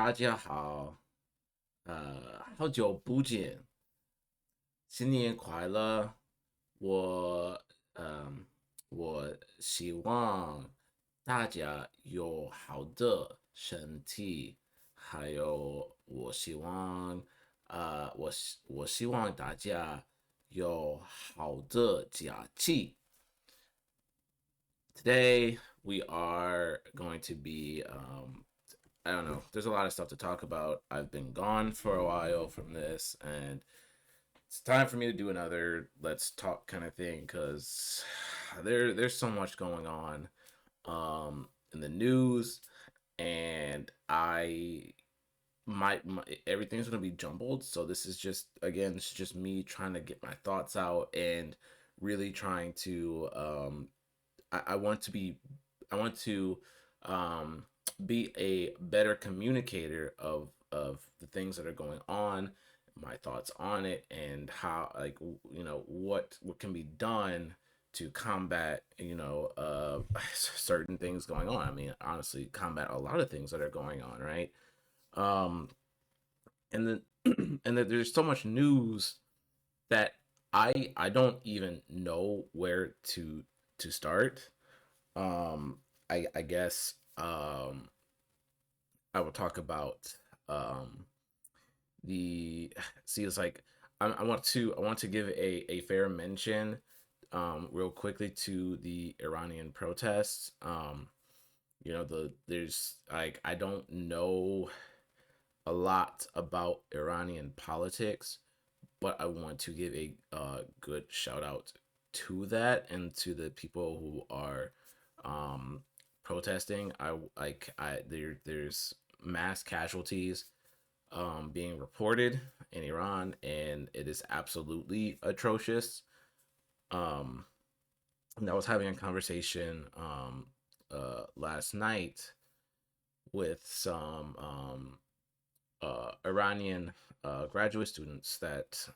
大家好，好久不见，新年快乐！我，嗯，我希望大家有好的身体，还有我希望大家有好的假期。Today we are going to be I don't know. There's a lot of stuff to talk about. I've been gone for a while from this, and it's time for me to do another let's talk kind of thing because there's so much going on in the news, and my everything's gonna be jumbled. So this is just again, it's just me trying to get my thoughts out and really trying to I want to be I want to um, be a better communicator of the things that are going on, my thoughts on it, and how what can be done to combat certain things going on. I mean, honestly, combat a lot of things that are going on, right? Um, and then and that there's so much news that I don't even know where to start. um I guess I will talk about um the see it's like I want to give a fair mention real quickly to the Iranian protests. There's like I don't know a lot about Iranian politics, but I want to give a good shout out to that and to the people who are um, protesting. There's mass casualties being reported in Iran, and it is absolutely atrocious. Um, and I was having a conversation last night with some Iranian graduate students that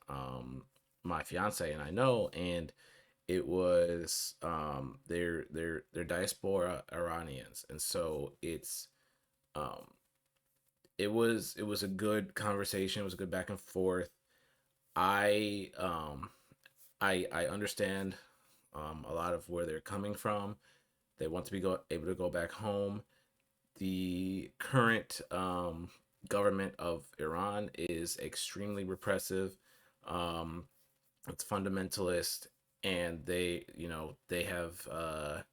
my fiance and I know, and it was they're diaspora Iranians, and so um, it was a good conversation. It was a good back and forth. I I understand a lot of where they're coming from. They want to be able to go back home. The current government of Iran is extremely repressive. Um, it's fundamentalist, and they have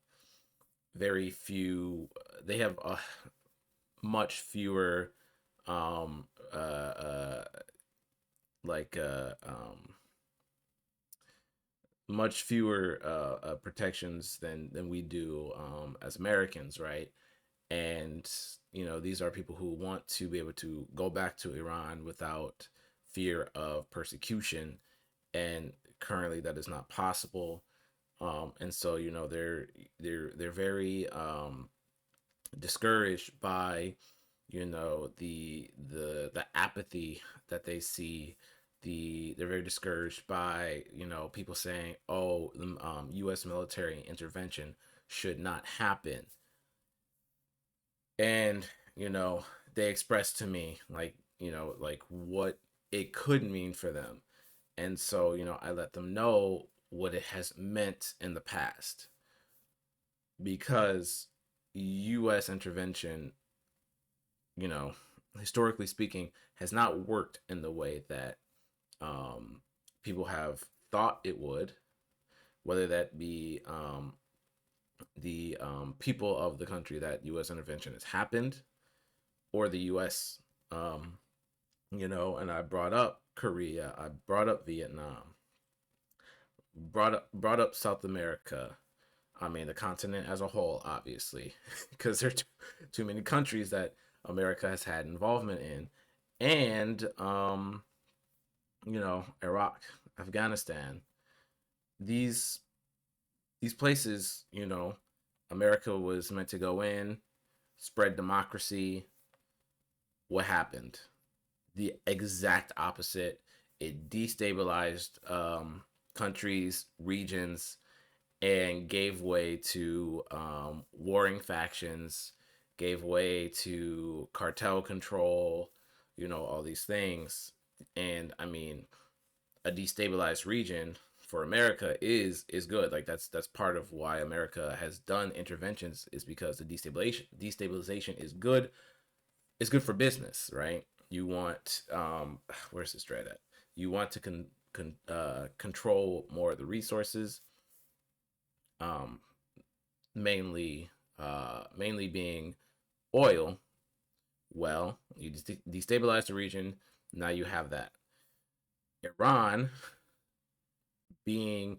very few. They have much fewer um, uh, uh, like much fewer protections than we do as Americans, right? And these are people who want to be able to go back to Iran without fear of persecution, and currently that is not possible. And so they're very discouraged by the apathy that they see. They're very discouraged by people saying, oh, the U.S. military intervention should not happen. And they expressed to me like what it could mean for them. And so I let them know what it has meant in the past, because US intervention, you know historically speaking, has not worked in the way that um people have thought it would, whether that be the people of the country that US intervention has happened, or the US. And I brought up Korea, I brought up Vietnam, brought up South America. I mean, the continent as a whole, obviously, because there are too many countries that America has had involvement in, and Iraq, Afghanistan, these these places. America was meant to go in, spread democracy. What happened? The exact opposite. It destabilized countries, regions, and gave way to warring factions gave way to cartel control, all these things. And I mean, a destabilized region for America is good. Like that's part of why America has done interventions, is because the destabilization is good. It's good for business, right? You want where's this thread at? You want to control more of the resources, um, mainly being oil. Well, you destabilize the region. Now you have that. Iran being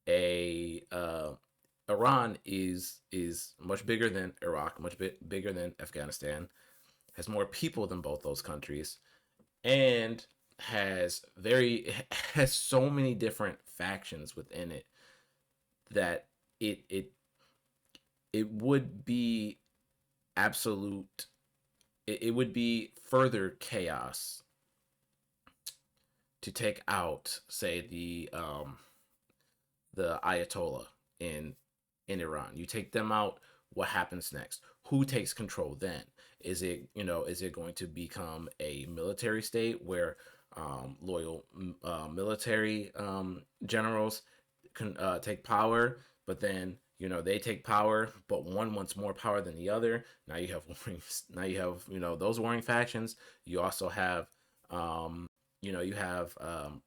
a Iran is much bigger than Iraq, much bigger than Afghanistan, has more people than both those countries, and has so many different factions within it that it it it would be absolute. It would be further chaos to take out, say, the Ayatollah in Iran. You take them out, what happens next? Who takes control then? Is it going to become a military state where loyal military generals can take power, but then they take power, but one wants more power than the other. Now you have those warring factions. You also have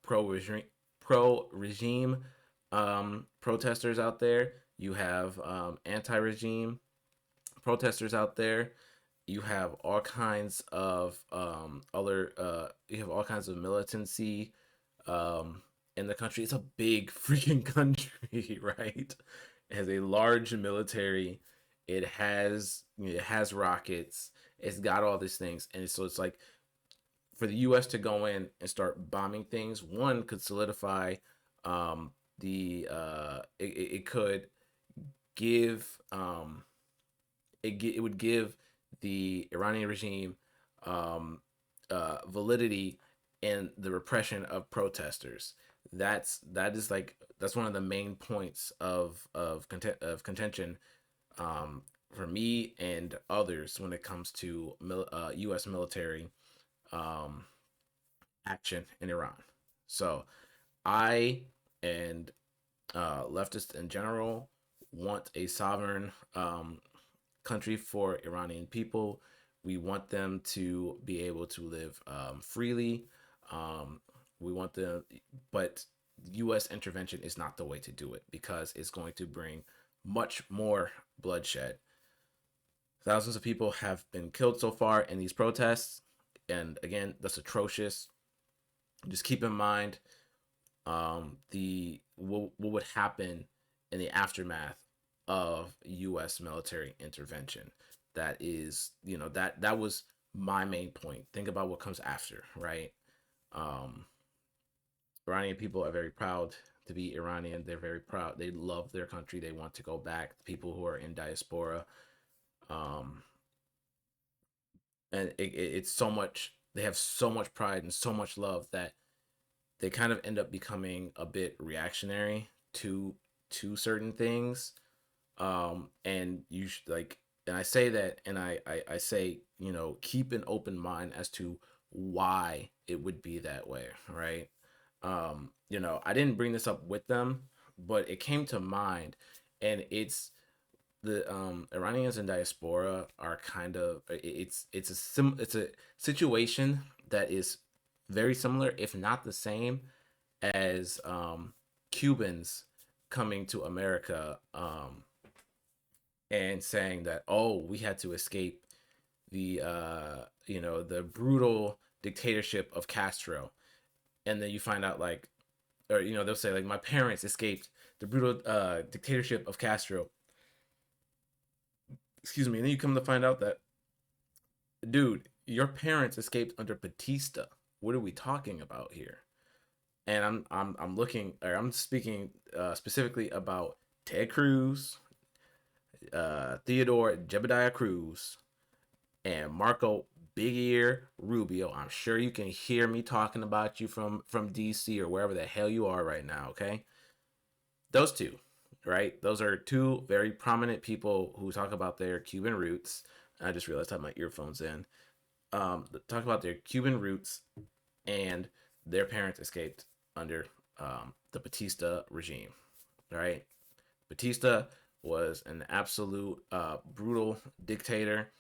pro regime protesters out there. You have anti regime protesters out there. You have all kinds of other. You have all kinds of militancy in the country. It's a big freaking country, right? It has a large military. It has rockets. It's got all these things, and so it's like, for the U.S. to go in and start bombing things, one could solidify it could give it would give the Iranian regime validity in the repression of protesters. That's one of the main points of contention for me and others when it comes to U.S. military um, action in Iran. So I and leftists in general want a sovereign country for Iranian people. We want them to be able to live freely. We want them, but U.S. intervention is not the way to do it, because it's going to bring much more bloodshed. Thousands of people have been killed so far in these protests, and again, that's atrocious. Just keep in mind the what would happen in the aftermath of U.S. military intervention. That was my main point. Think about what comes after, right? Um, Iranian people are very proud to be Iranian. They're very proud. They love their country. They want to go back. People who are in diaspora, um, and it's so much. They have so much pride and so much love that they kind of end up becoming a bit reactionary to certain things. And you should like, and I say that, and I say, keep an open mind as to why it would be that way, right? I didn't bring this up with them, but it came to mind, and it's the Iranians in diaspora are kind of it's a situation that is very similar, if not the same, as Cubans coming to America and saying that, oh, we had to escape the brutal dictatorship of Castro, and then you find out, like, or they'll say, like, my parents escaped the brutal dictatorship of Castro. Excuse me. And then you come to find out that, dude, your parents escaped under Batista. What are we talking about here? And I'm looking, or I'm speaking specifically about Ted Cruz, Theodore Jebediah Cruz, and Marco Big Ear Rubio. I'm sure you can hear me talking about you from DC or wherever the hell you are right now. Okay, those two, right? Those are two very prominent people who talk about their Cuban roots. I just realized I have my earphones in. Talk about their Cuban roots and their parents escaped under the Batista regime. Right, Batista was an absolute brutal dictator,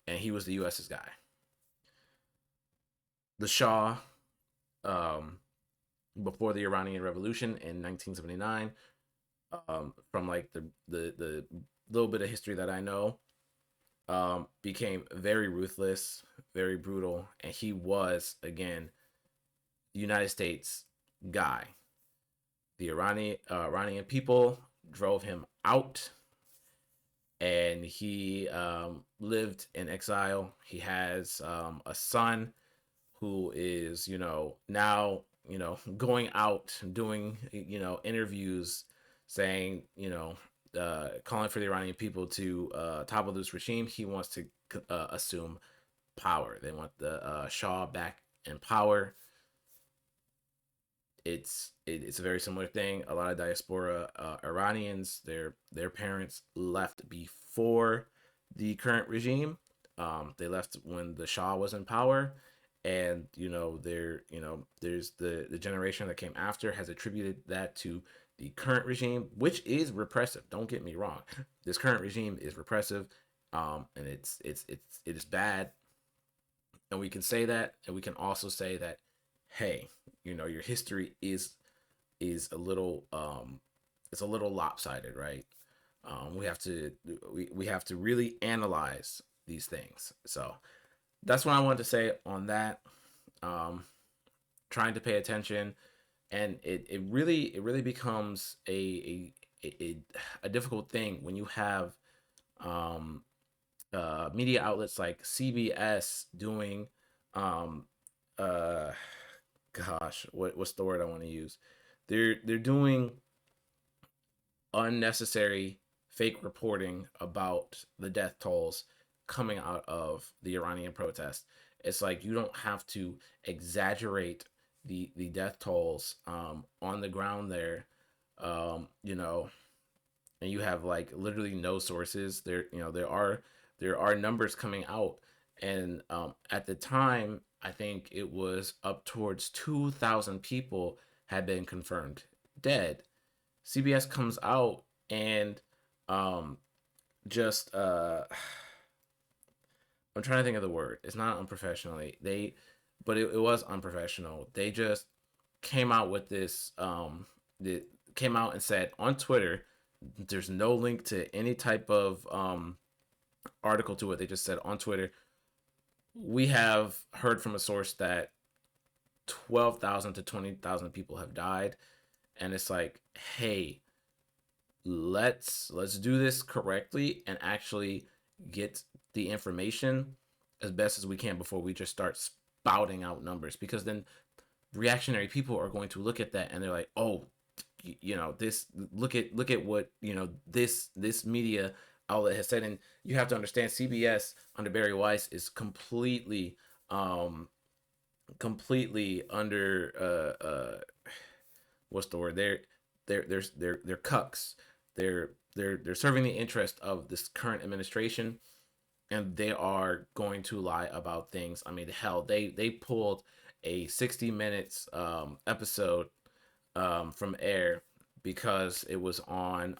and he was the U.S.'s guy. The Shah, um, before the Iranian Revolution in 1979, from like the little bit of history that I know, became very ruthless, very brutal, and he was again the United States guy. The Iranian people drove him out, and he lived in exile. He has a son who is, now, going out doing, interviews, saying, calling for the Iranian people to topple this regime. He wants to assume power. They want the Shah back in power. It's a very similar thing. A lot of diaspora Iranians, their parents left before the current regime. They left when the Shah was in power, and there's the generation that came after has attributed that to the current regime, which is repressive. Don't get me wrong. This current regime is repressive, and it is bad, and we can say that, and we can also say that, hey, your history is a little it's a little lopsided, right? We have to we have to really analyze these things. So that's what I wanted to say on that. um Trying to pay attention, and it really becomes a difficult thing when you have um media outlets like CBS doing um uh gosh, what's the word I want to use? They're doing unnecessary fake reporting about the death tolls coming out of the Iranian protest. It's like you don't have to exaggerate the death tolls on the ground there, you know, and you have like literally no sources. There are numbers coming out, and at the time, I think it was up towards 2,000 people had been confirmed dead. CBS comes out and um, just I'm trying to think of the word. It's not unprofessionally. But it was unprofessional. They just came out with this. That came out and said on Twitter, there's no link to any type of article to it. They just said on Twitter, we have heard from a source that 12,000 to 20,000 people have died, and it's like, hey, let's do this correctly and actually get the information as best as we can before we just start spouting out numbers, because then reactionary people are going to look at that and they're like, oh, this, look at what this media outlet has said. And you have to understand, CBS under Barry Weiss is completely under what's the word, they're cucks. They're serving the interest of this current administration, and they are going to lie about things. I mean, hell, they pulled a 60 minutes episode from air because it was on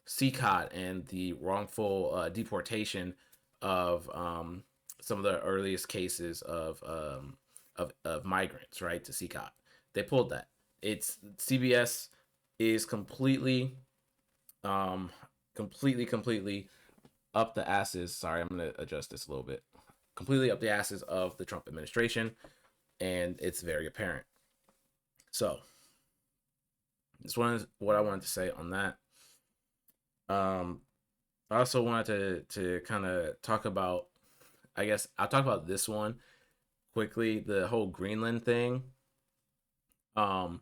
CCOT and the wrongful deportation of some of the earliest cases of migrants, right, to CCOT. They pulled that. It's CBS is um, completely up the asses. Sorry, I'm gonna adjust this a little bit. Completely up the asses of the Trump administration, and it's very apparent. So, this one is what I wanted to say on that. Um, I also wanted to kind of talk about. I guess I'll talk about this one quickly. The whole Greenland thing. Um.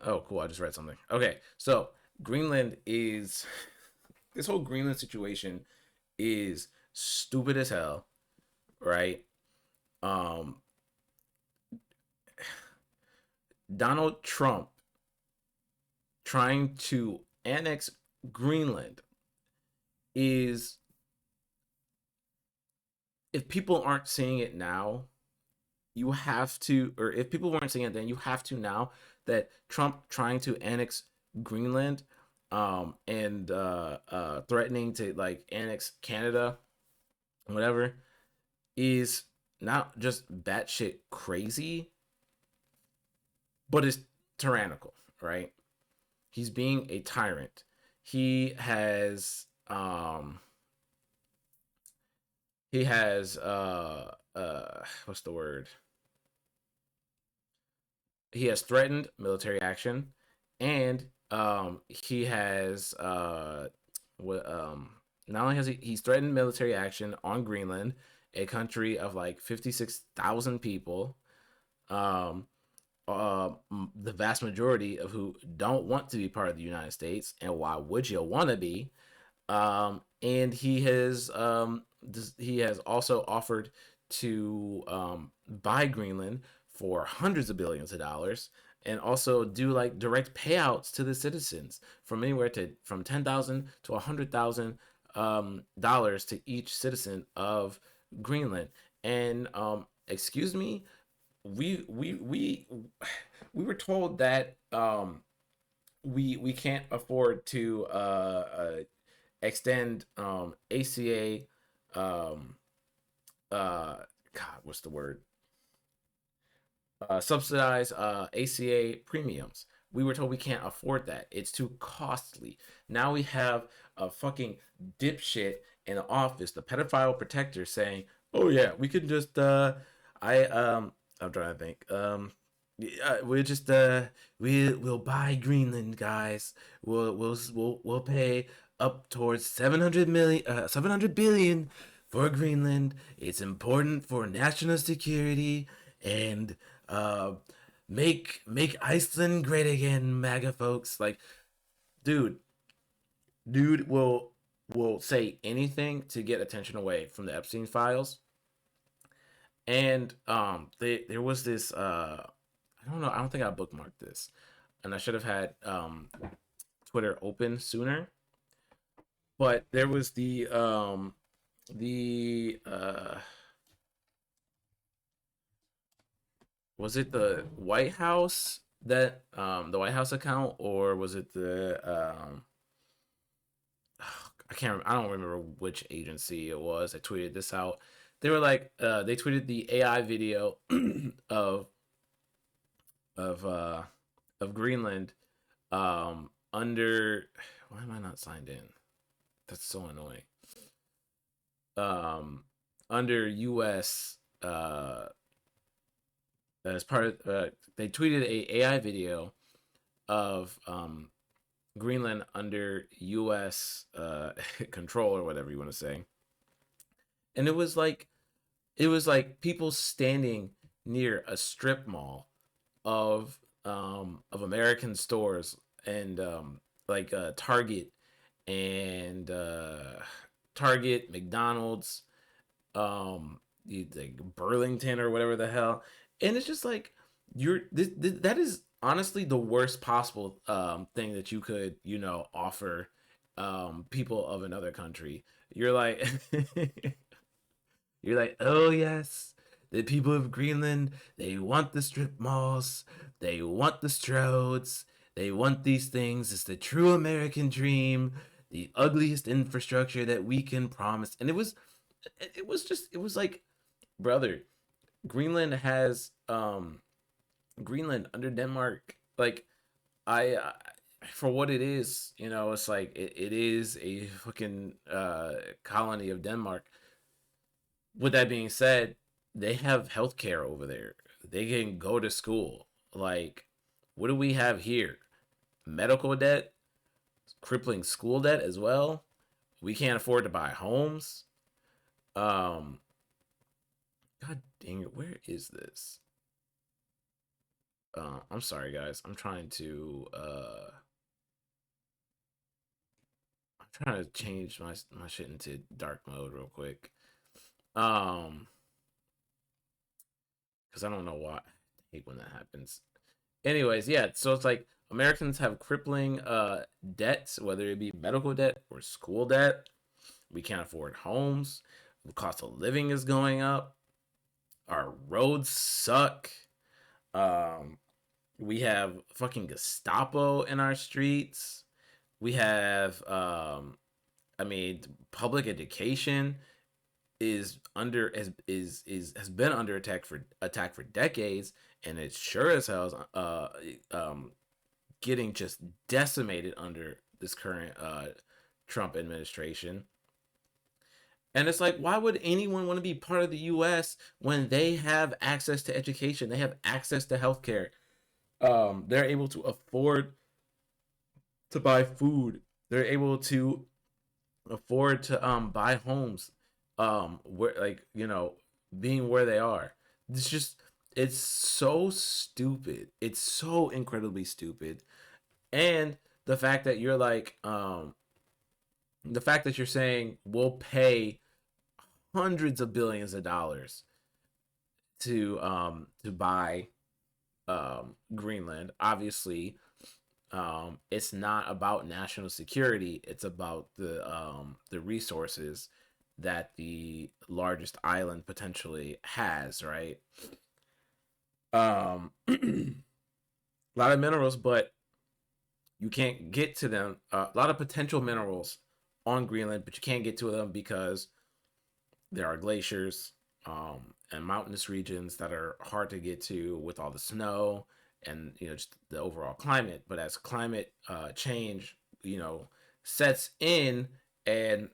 Oh, cool. I just read something. Okay, so Greenland is this whole Greenland situation is stupid as hell, right? Um, Donald Trump trying to annex Greenland is if people aren't seeing it now, you have to, or if people weren't seeing it then, you have to now that Trump trying to annex Greenland, and threatening to like annex Canada, whatever, is not just batshit crazy, but it's tyrannical, right? He's being a tyrant. He has what's the word? He has threatened military action, and he has what not only has he's threatened military action on Greenland, a country of like 56,000 people, um the vast majority of who don't want to be part of the United States, and why would you want to be? And he has also offered to buy Greenland for hundreds of billions of dollars, and also do like direct payouts to the citizens from anywhere to from 10,000 to 100,000 dollars to each citizen of Greenland. And excuse me, we we we we were told that we can't afford to extend ACA, um God, what's the word? Subsidize ACA premiums. We were told we can't afford that. It's too costly. Now we have a fucking dipshit in the office, the pedophile protector, saying, "Oh yeah, we can just I I'm trying to think. We're just we'll buy Greenland, guys. We'll pay up towards 700 billion for Greenland. It's important for national security and uh make Iceland great again, MAGA folks." Like, dude, dude will say anything to get attention away from the Epstein files. And there was this I don't know, I don't think I bookmarked this. And I should have had Twitter open sooner. But there was the was it the White House, that the White House account, or was it the I can't I don't remember which agency it was that tweeted this out. They were like they tweeted the AI video of of uh of Greenland under, why am I not signed in? That's so annoying. Um Under US, as part of they tweeted a AI video of Greenland under US control, or whatever you want to say. And it was like people standing near a strip mall of American stores, and like Target, and Target, McDonald's, like Burlington or whatever the hell. And it's just like, that is honestly the worst possible thing that you could, offer people of another country. You're like you're like, "Oh yes, the people of Greenland, they want the strip malls, they want the stroads, they want these things. It's the true American dream, the ugliest infrastructure that we can promise." And it was like, brother, Greenland has Greenland under Denmark, like, I for what it is, it's like it is a fucking colony of Denmark. With that being said, they have healthcare over there. They can go to school. Like, what do we have here? Medical debt, crippling school debt as well. We can't afford to buy homes. Um, God dang it, where is this? I'm sorry, guys. I'm trying to change my shit into dark mode real quick. Um, because I don't know why. I hate when that happens. Anyways, yeah, so it's like Americans have crippling debts, whether it be medical debt or school debt. We can't afford homes. The cost of living is going up. Our roads suck. Um, we have fucking Gestapo in our streets. We have, I mean, public education is under is has been under attack for decades, and it sure as hell is um getting just decimated under this current Trump administration. And it's like, why would anyone want to be part of the U.S. when they have access to education, they have access to healthcare, they're able to afford to buy food, they're able to afford to buy homes, where, like, being where they are. It's just, it's so stupid. It's so incredibly stupid. And the fact that you're like, the fact that you're saying we'll pay hundreds of billions of dollars to buy Greenland. Obviously, it's not about national security. It's about the resources that the largest island potentially has, right? A lot of minerals, but you can't get to them. A lot of potential minerals on Greenland, but you can't get to them because there are glaciers, and mountainous regions that are hard to get to with all the snow and, just the overall climate. But as climate change, sets in, and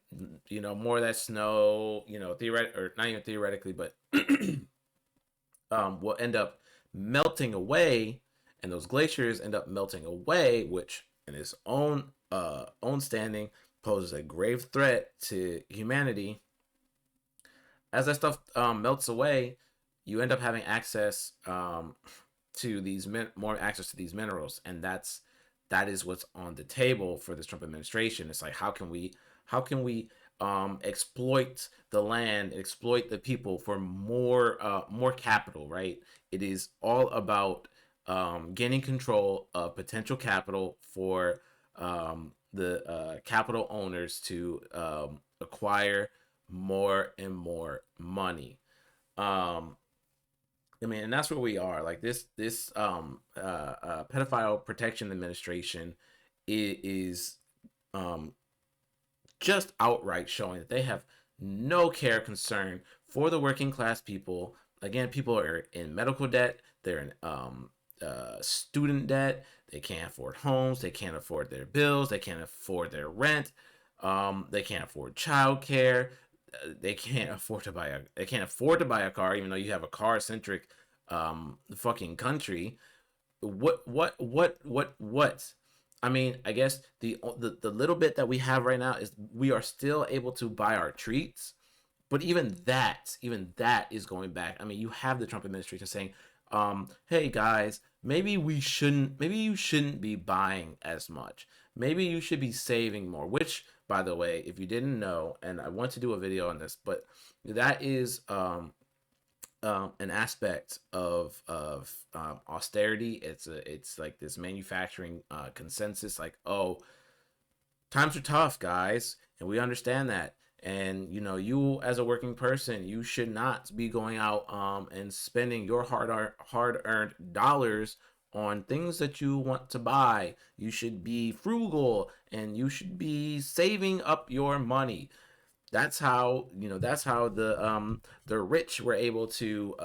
more of that snow, or not even theoretically, but will end up melting away, and those glaciers end up melting away, which in its own standing poses a grave threat to humanity. As that stuff melts away, you end up having access to these more access to these minerals, and that is what's on the table for this Trump administration. It's like, how can we exploit the land, exploit the people for more capital, right? It is all about gaining control of potential capital for the capital owners to acquire more and more money. Um, I mean, and that's where we are. Like, this pedophile protection administration is um, just outright showing that they have no care, concern for the working class people. Again, people are in medical debt. They're in student debt. They can't afford homes. They can't afford their bills. They can't afford their rent. They can't afford childcare. They can't afford to buy a car, even though you have a car centric fucking country. What? I mean, I guess the little bit that we have right now is we are still able to buy our treats, but even that is going back. I mean, you have the Trump administration saying, hey guys, maybe you shouldn't be buying as much. Maybe you should be saving more, which, by the way, if you didn't know, and I want to do a video on this, but that is an aspect of austerity. It's like this manufacturing consensus, like, oh, times are tough, guys, and we understand that. And you as a working person, you should not be going out and spending your hard earned dollars on things that you want to buy. You should be frugal, and you should be saving up your money. That's how the rich were able to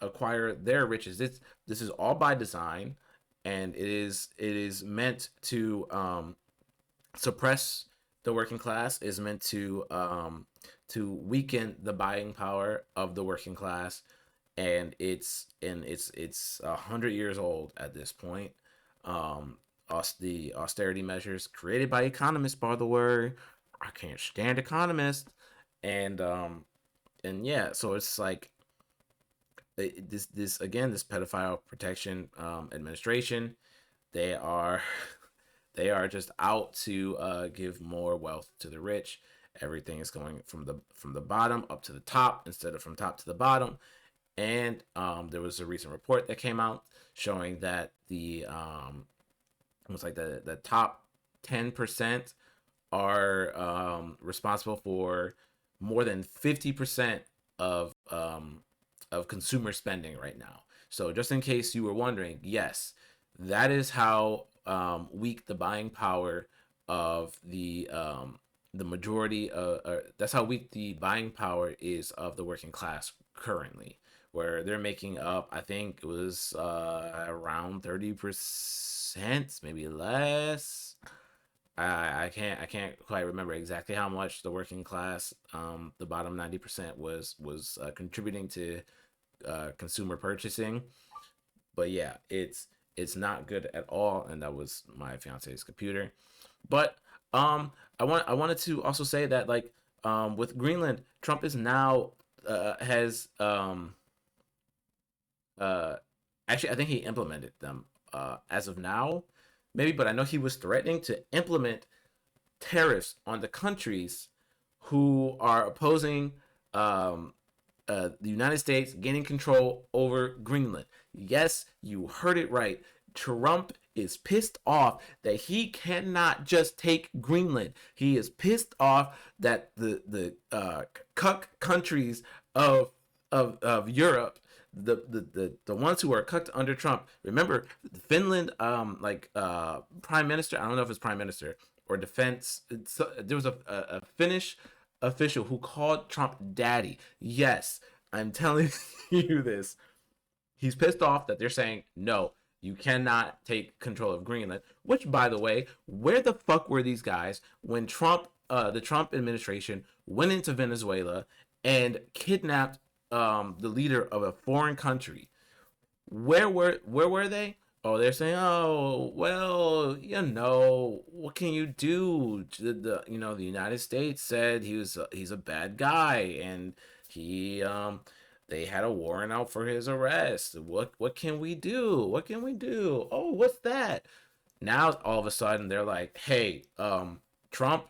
acquire their riches. This is all by design, and it is meant to suppress the working class, is meant to weaken the buying power of the working class. And it's 100 years old at this point. The austerity measures created by economists, by the way. I can't stand economists. And yeah, so it's like, this pedophile protection administration, they are they are just out to give more wealth to the rich. Everything is going from the bottom up to the top instead of from top to the bottom. And there was a recent report that came out showing that it was like the top 10% are responsible for more than 50% of consumer spending right now. So just in case you were wondering, yes, that is how weak the buying power of the majority. That's how weak the buying power is of the working class currently, where they're making up. I think it was around 30%, maybe less. I can't quite remember exactly how much the working class, the bottom 90% was contributing to consumer purchasing. But yeah, it's not good at all, and that was my fiance's computer. But I wanted to also say that, like, with Greenland, Trump is now has uh actually, I think he implemented them as of now, maybe, but I know he was threatening to implement tariffs on the countries who are opposing um, the United States gaining control over Greenland. Yes, you heard it right. Trump is pissed off that he cannot just take Greenland. He is pissed off that the cuck countries of Europe, the ones who are cucked under Trump. Remember, Finland, prime minister. I don't know if it's prime minister or defense. There was a Finnish official who called Trump daddy. Yes, I'm telling you this. He's pissed off that they're saying no. You cannot take control of Greenland. Which, by the way, where the fuck were these guys when the Trump administration, went into Venezuela and kidnapped the leader of a foreign country? Where were they? Oh, they're saying, oh, well, what can you do? The United States said he's a bad guy, and he they had a warrant out for his arrest. What can we do? What can we do? Oh, what's that? Now all of a sudden they're like, hey, Trump,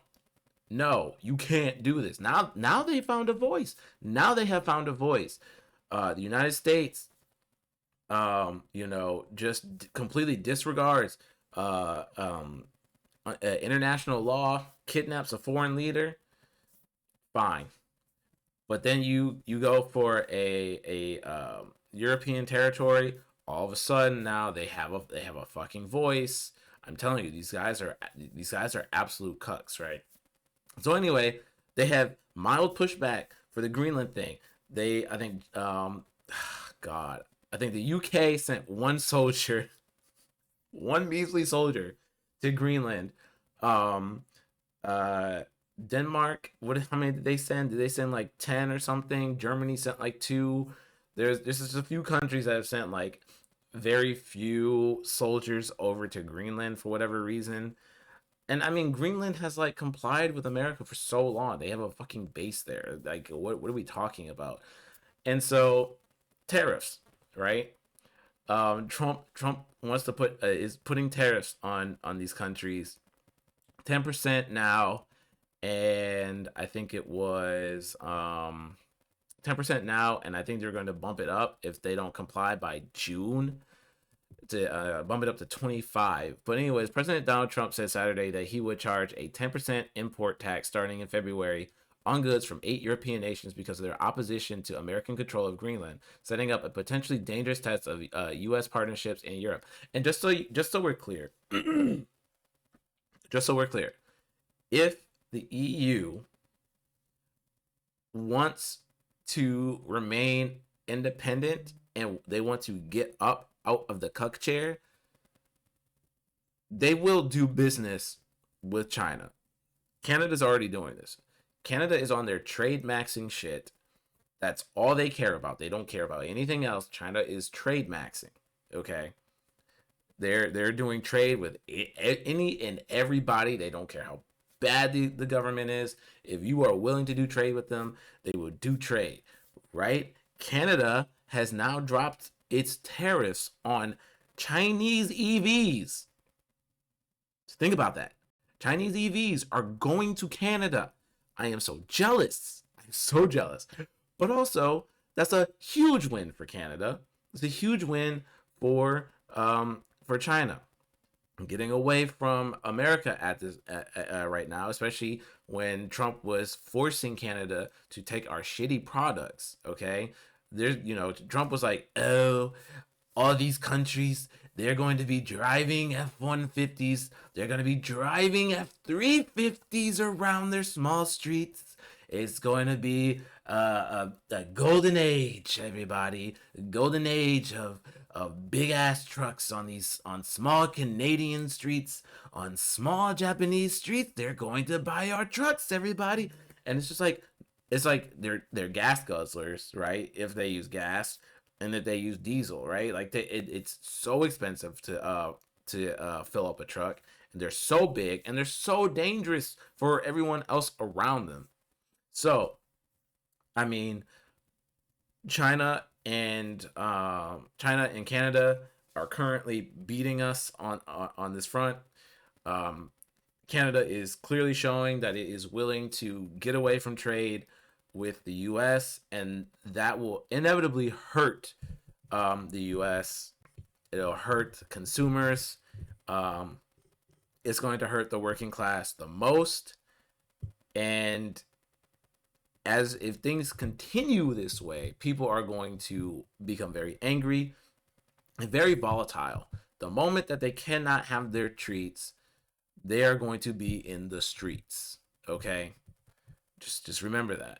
no, you can't do this. Now they found a voice. Now they have found a voice. The United States, just completely disregards international law, kidnaps a foreign leader. Fine, but then you go for a European territory. All of a sudden now they have a fucking voice. I'm telling you, these guys are absolute cucks, right? So anyway, they have mild pushback for the Greenland thing. I think, God, I think the UK sent one soldier, one measly soldier, to Greenland. Um, uh, Denmark, how many did they send? Did they send like 10 or something? Germany sent like two. There's just a few countries that have sent like very few soldiers over to Greenland for whatever reason. And I mean, Greenland has like complied with America for so long. They have a fucking base there. Like, what are we talking about? And so, tariffs, right? Trump wants to is putting tariffs on these countries, 10% now, and I think it was 10% now, and I think they're going to bump it up if they don't comply by June, to bump it up to 25. But anyways, President Donald Trump said Saturday that he would charge a 10% import tax starting in February on goods from 8 European nations because of their opposition to American control of Greenland, setting up a potentially dangerous test of U.S. partnerships in Europe. And just so we're clear, just so we're clear, if the EU wants to remain independent and they want to get up out of the cuck chair, they will do business with China. Canada's already doing this. Canada is on their trade maxing shit. That's all they care about. They don't care about anything else. China is trade maxing. Okay, they're doing trade with any and everybody. They don't care how bad the government is. If you are willing to do trade with them, they will do trade. Right? Canada has now dropped its tariffs on Chinese EVs. Think about that. Chinese EVs are going to Canada. I am so jealous. I'm so jealous. But also, that's a huge win for Canada. It's a huge win for China. getting away from America at this right now, especially when Trump was forcing Canada to take our shitty products. Okay, there's Trump was like, oh, all these countries, they're going to be driving F-150s, they're going to be driving F-350s around their small streets. It's going to be a golden age, everybody. Golden age of big ass trucks on small Canadian streets, on small Japanese streets. They're going to buy our trucks, everybody. And it's just like they're gas guzzlers, right? If they use gas, and that they use diesel, right? Like it's so expensive to fill up a truck, and they're so big and they're so dangerous for everyone else around them. So, I mean, China and Canada are currently beating us on this front. Um, Canada is clearly showing that it is willing to get away from trade with the U.S., and that will inevitably hurt the U.S. It'll hurt consumers. Um, it's going to hurt the working class the most. And as if things continue this way, people are going to become very angry and very volatile. The moment that they cannot have their treats, they are going to be in the streets. Okay, just remember that.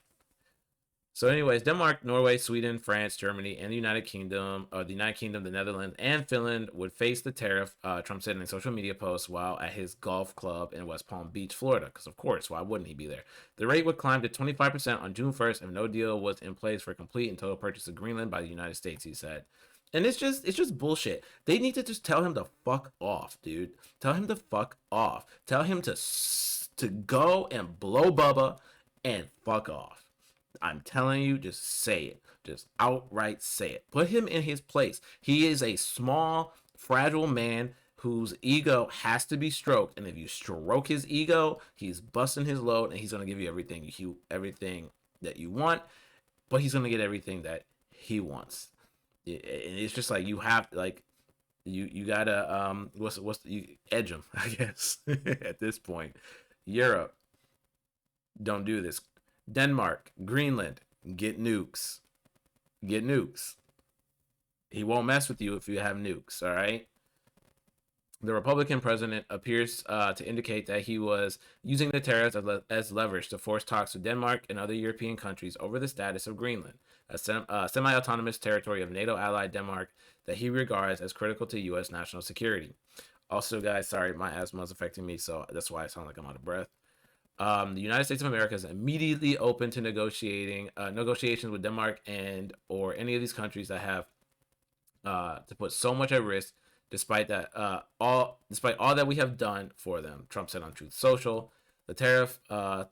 So, anyways, Denmark, Norway, Sweden, France, Germany, and the United Kingdom, the Netherlands, and Finland would face the tariff. Trump said in a social media post while at his golf club in West Palm Beach, Florida. Because of course, why wouldn't he be there? The rate would climb to 25% on June 1st if no deal was in place for complete and total purchase of Greenland by the United States. He said. And it's just bullshit. They need to just tell him to fuck off, dude. Tell him to fuck off. Tell him to go and blow Bubba and fuck off. I'm telling you, just say it. Just outright say it. Put him in his place. He is a small, fragile man whose ego has to be stroked. And if you stroke his ego, he's busting his load and he's gonna give you everything that you want, but he's gonna get everything that he wants. It's just like you have like you gotta you edge him, I guess. At this point, Europe, don't do this. Denmark, Greenland, get nukes. Get nukes. He won't mess with you if you have nukes, all right? The Republican president appears to indicate that he was using the tariffs as leverage to force talks with Denmark and other European countries over the status of Greenland, a semi autonomous territory of NATO allied Denmark that he regards as critical to U.S. national security. Also, guys, sorry, my asthma is affecting me, so that's why I sound like I'm out of breath. The United States of America is immediately open to negotiations with Denmark and or any of these countries that have to put so much at risk, despite all that we have done for them. Trump said on Truth Social. The tariff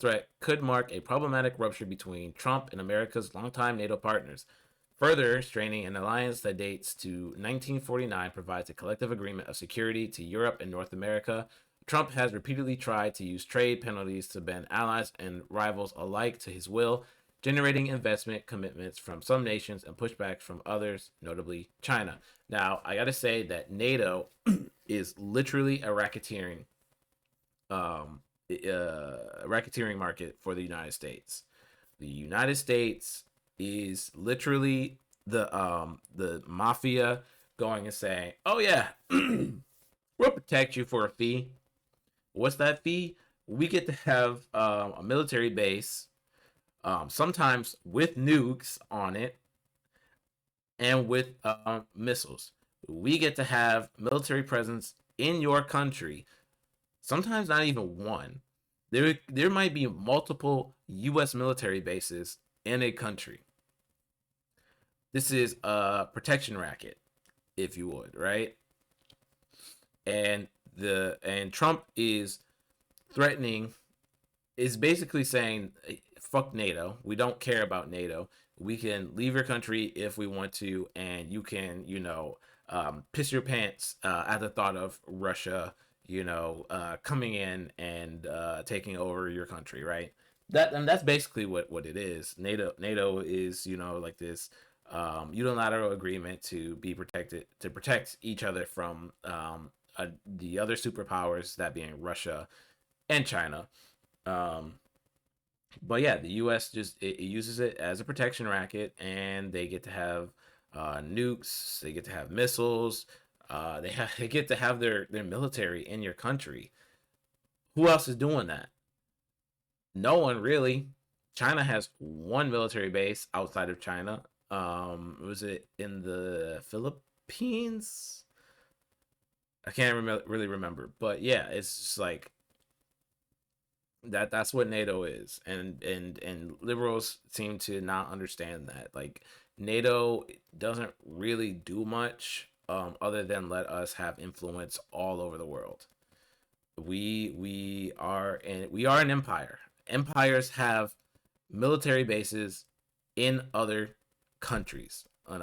threat could mark a problematic rupture between Trump and America's longtime NATO partners. Further, straining an alliance that dates to 1949 provides a collective agreement of security to Europe and North America. Trump has repeatedly tried to use trade penalties to bend allies and rivals alike to his will, generating investment commitments from some nations and pushback from others, notably China. Now, I gotta say that NATO is literally a racketeering market for the United States. The United States is literally the mafia going and saying, "Oh yeah, we'll protect you for a fee." What's that fee? We get to have a military base, sometimes with nukes on it, and with missiles. We get to have military presence in your country. Sometimes not even one. There might be multiple U.S. military bases in a country. This is a protection racket, if you would, right? And Trump is threatening, is basically saying, fuck NATO. We don't care about NATO. We can leave your country if we want to, and you can, piss your pants at the thought of Russia, coming in and taking over your country, right? That's basically what it is. NATO is, like this unilateral agreement to be protected, to protect each other from the other superpowers, that being Russia and China. Um, but yeah, the U.S. just it uses it as a protection racket, and they get to have nukes, they get to have missiles, they get to have their military in your country. Who else is doing that? No one really. China has one military base outside of China. Was it in the Philippines? I can't really remember, but yeah, it's just like that's what NATO is, and liberals seem to not understand that. Like, NATO doesn't really do much other than let us have influence all over the world. We are an empire. Empires have military bases in other countries, on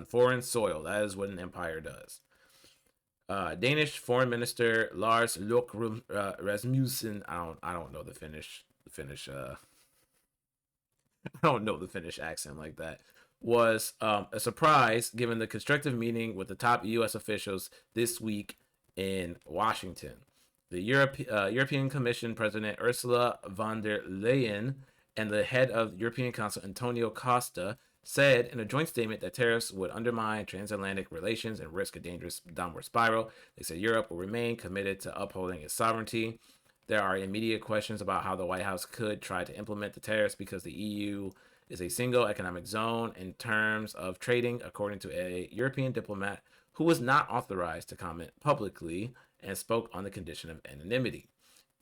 foreign soil. That is what an empire does. Danish Foreign Minister Lars Løkke Rasmussen. I don't know the Finnish. I don't know the Finnish accent like that. Was a surprise given the constructive meeting with the top U.S. officials this week in Washington. The European Commission President Ursula von der Leyen and the head of the European Council Antonio Costa said in a joint statement that tariffs would undermine transatlantic relations and risk a dangerous downward spiral. They said Europe will remain committed to upholding its sovereignty. There are immediate questions about how the White House could try to implement the tariffs because the EU is a single economic zone in terms of trading, according to a European diplomat who was not authorized to comment publicly and spoke on the condition of anonymity.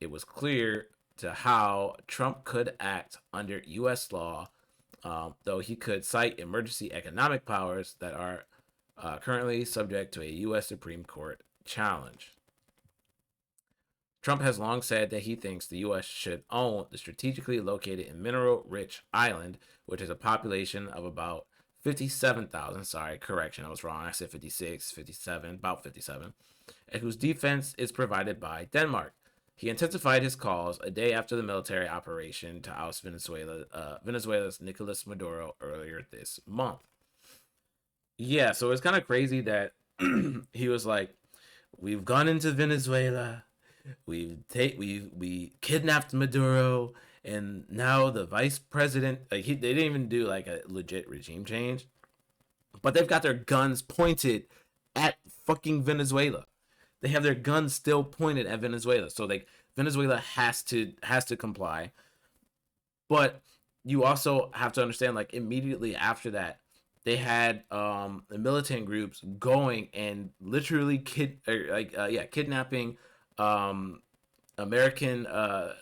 It was clear to how Trump could act under U.S. law, though he could cite emergency economic powers that are currently subject to a U.S. Supreme Court challenge. Trump has long said that he thinks the U.S. should own the strategically located and mineral-rich island, which has a population of about 57,000. Sorry, correction, I was wrong. I said 56, 57, about 57, and whose defense is provided by Denmark. He intensified his calls a day after the military operation to oust Venezuela's Nicolas Maduro earlier this month. Yeah, so it's kind of crazy that he was like, "We've gone into Venezuela, we kidnapped Maduro, and now the vice president." Like, they didn't even do like a legit regime change, but they've got their guns pointed at fucking Venezuela. They have their guns still pointed at Venezuela. So like Venezuela has to comply. But you also have to understand, like, immediately after that, they had the militant groups going and literally kidnapping um American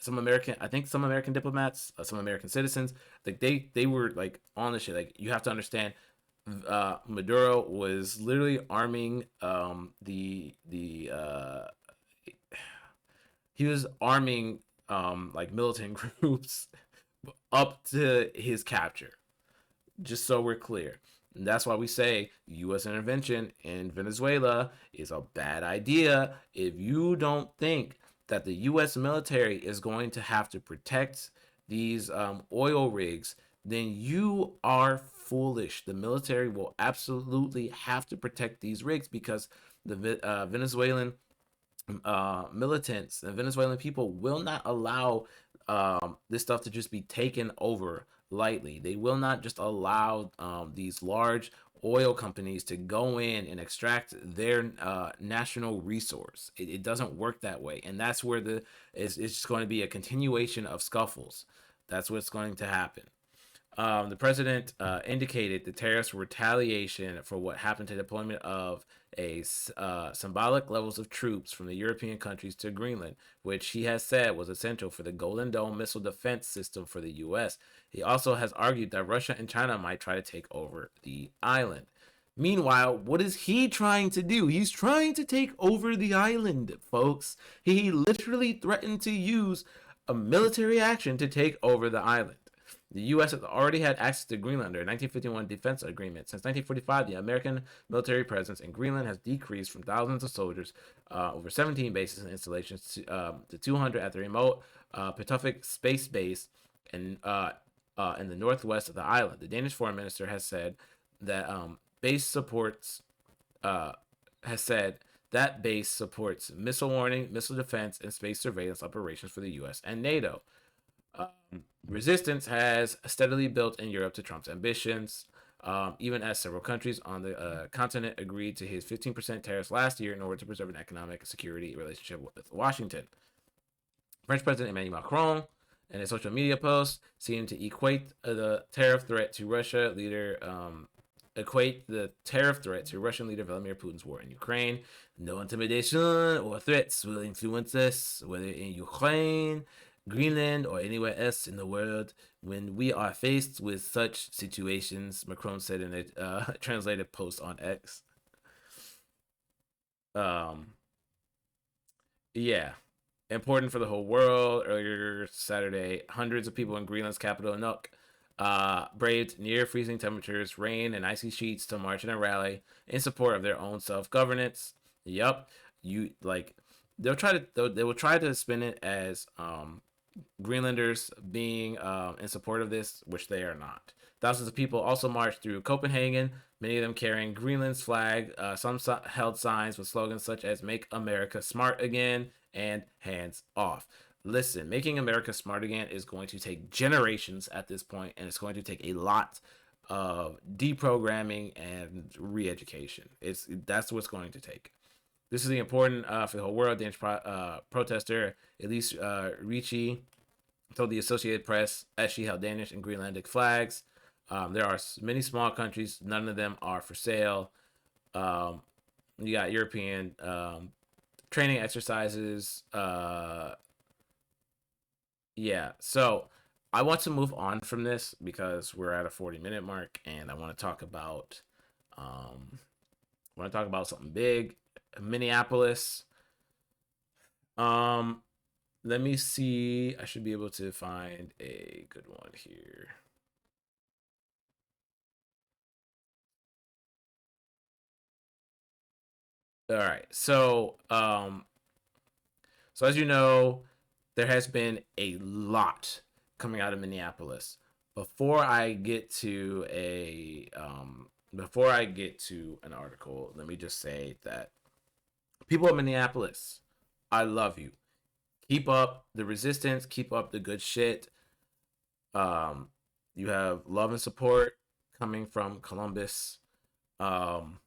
some American I think some American diplomats, some American citizens. Like, they were like on the shit. Like, you have to understand, Maduro was literally arming the he was arming like militant groups up to his capture. Just so we're clear. And that's why we say U.S. intervention in Venezuela is a bad idea if you don't think that the U.S. military is going to have to protect these oil rigs. Then you are foolish. The military will absolutely have to protect these rigs because the Venezuelan militants and Venezuelan people will not allow this stuff to just be taken over lightly. They will not just allow these large oil companies to go in and extract their national resource. It doesn't work that way, and that's where it's just going to be a continuation of scuffles. That's what's going to happen. The president indicated the tariffs were retaliation for what happened to the deployment of symbolic levels of troops from the European countries to Greenland, which he has said was essential for the Golden Dome missile defense system for the U.S. He also has argued that Russia and China might try to take over the island. Meanwhile, what is he trying to do? He's trying to take over the island, folks. He literally threatened to use a military action to take over the island. The U.S. has already had access to Greenland under a 1951 defense agreement. Since 1945, the American military presence in Greenland has decreased from thousands of soldiers, over 17 bases and installations, to 200 at the remote Pituffik Space Base in the northwest of the island. The Danish foreign minister has said that base supports has said That base supports missile warning, missile defense, and space surveillance operations for the US and NATO. Resistance has steadily built in Europe to Trump's ambitions, even as several countries on the continent agreed to his 15% tariffs last year in order to preserve an economic security relationship with Washington. French President Emmanuel Macron, in a social media post, seemed to equate the tariff threat to Russia leader equate the tariff threat to Russian leader Vladimir Putin's war in Ukraine. No intimidation or threats will influence us, whether in Ukraine, Greenland, or anywhere else in the world. When we are faced with such situations, Macron said in a translated post on X. Um, yeah, important for the whole world. Earlier Saturday, hundreds of people in Greenland's capital, Nuuk, braved near freezing temperatures, rain, and icy sheets to march in a rally in support of their own self-governance. Yup, you like they will try to spin it as Greenlanders being in support of this, which they are not. Thousands of people also marched through Copenhagen, many of them carrying Greenland's flag. Some held signs with slogans such as "Make America Smart Again" and "Hands Off." Listen, making America smart again is going to take generations at this point, and it's going to take a lot of deprogramming and re-education. That's what's going to take. This is the important for the whole world. Danish protester Elise Ricci told the Associated Press as she held Danish and Greenlandic flags. There are many small countries. None of them are for sale. You got European training exercises. Yeah, so I want to move on from this because we're at a 40-minute mark, and I want to talk about something big. Minneapolis. Let me see. I should be able to find a good one here. All right. So as you know, there has been a lot coming out of Minneapolis. Before I get to an article, let me just say that people of Minneapolis, I love you. Keep up the resistance. Keep up the good shit. Um, you have love and support coming from Columbus. Um,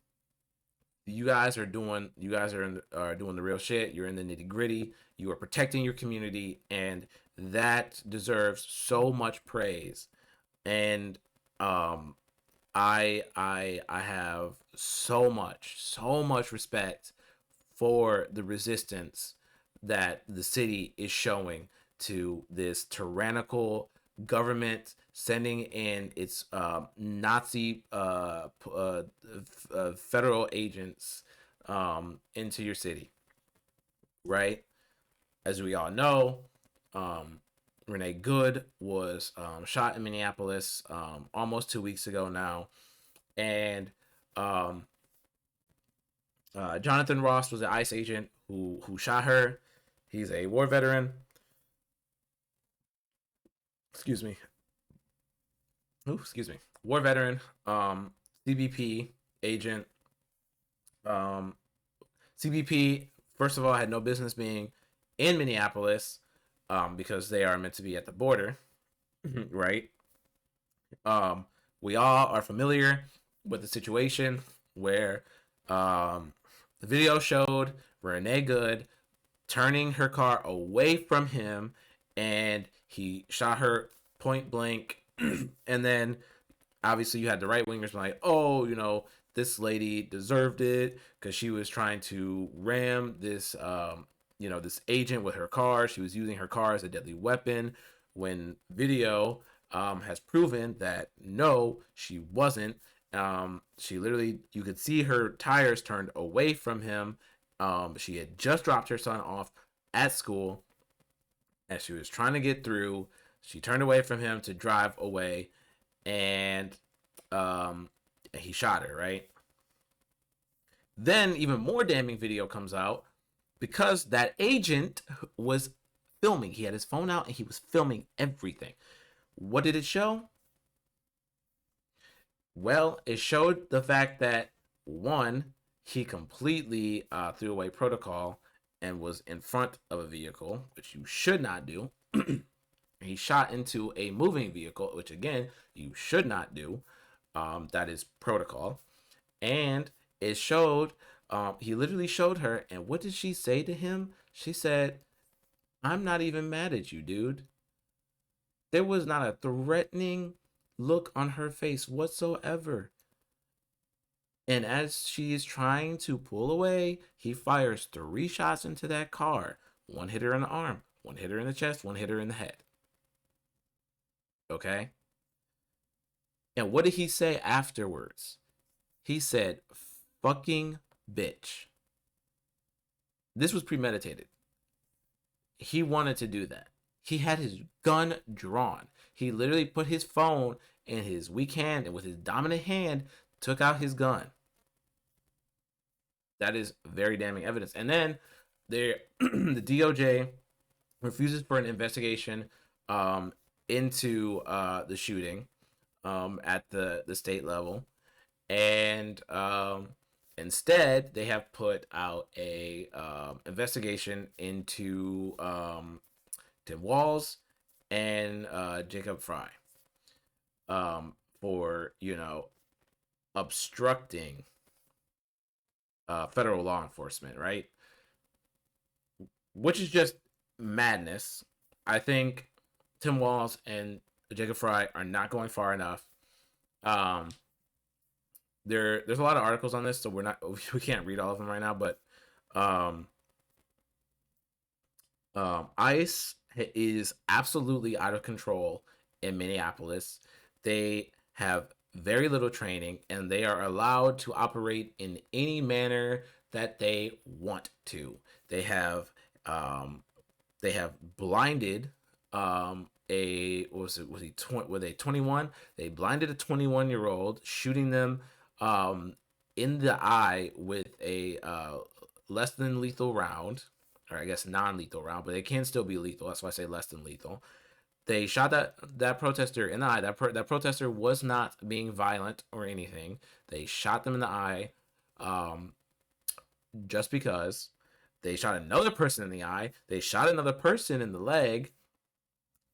you guys are doing the real shit. You're in the nitty gritty. You are protecting your community, and that deserves so much praise. And um, I have so much respect for the resistance that the city is showing to this tyrannical government sending in its Nazi federal agents into your city, right? As we all know, Renee Good was shot in Minneapolis almost 2 weeks ago now, and um, Jonathan Ross was an ICE agent who shot her. He's a war veteran. Excuse me. Ooh, excuse me. War veteran. CBP agent. Um, CBP, first of all, had no business being in Minneapolis because they are meant to be at the border, right? Um, we all are familiar with the situation where the video showed Renee Good turning her car away from him, and he shot her point blank. And then obviously you had the right wingers like, oh, this lady deserved it because she was trying to ram this agent with her car. She was using her car as a deadly weapon, when video has proven that no, she wasn't. She literally, you could see her tires turned away from him. She had just dropped her son off at school. As she was trying to get through, she turned away from him to drive away, and he shot her, right? Then even more damning video comes out because that agent was filming. He had his phone out and he was filming everything. What did it show? Well, it showed the fact that, one, he completely threw away protocol and was in front of a vehicle, which you should not do. He shot into a moving vehicle, which again you should not do. That is protocol. And it showed. He literally showed her, and what did she say to him? She said, "I'm not even mad at you, dude." There was not a threatening look on her face whatsoever. And as she is trying to pull away, he fires 3 shots into that car. One hit her in the arm, one hit her in the chest, one hit her in the head. Okay? And what did he say afterwards? He said, "Fucking bitch." This was premeditated. He wanted to do that. He had his gun drawn. He literally put his phone in his weak hand and with his dominant hand took out his gun. That is very damning evidence. And then there, the DOJ refuses for an investigation into the shooting at the state level, and instead they have put out a investigation into Tim Walz and Jacob Fry for obstructing federal law enforcement, right? Which is just madness. I think Tim Walz and Jacob Fry are not going far enough. There's a lot of articles on this, so we can't read all of them right now. But ICE is absolutely out of control in Minneapolis. They have very little training, and they are allowed to operate in any manner that they want to. They have blinded were they 21? They blinded a 21-year-old, shooting them in the eye with a less than lethal round, or I guess non-lethal round, but it can still be lethal. That's why I say less than lethal. They shot that protester in the eye. That protester was not being violent or anything. They shot them in the eye, just because. They shot another person in the eye. They shot another person in the leg.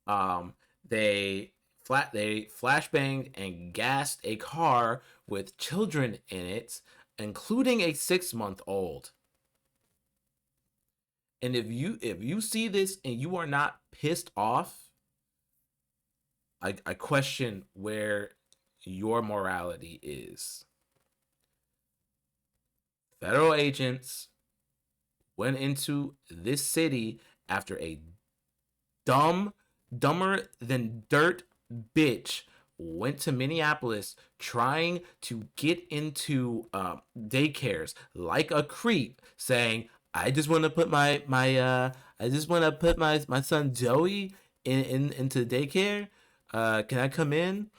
They flashbanged and gassed a car with children in it, including a 6-month-old. And if you see this and you are not pissed off, I question where your morality is. Federal agents went into this city after a dumber than dirt bitch went to Minneapolis trying to get into daycares like a creep, saying, "I just want to put my son Joey into daycare. Can I come in?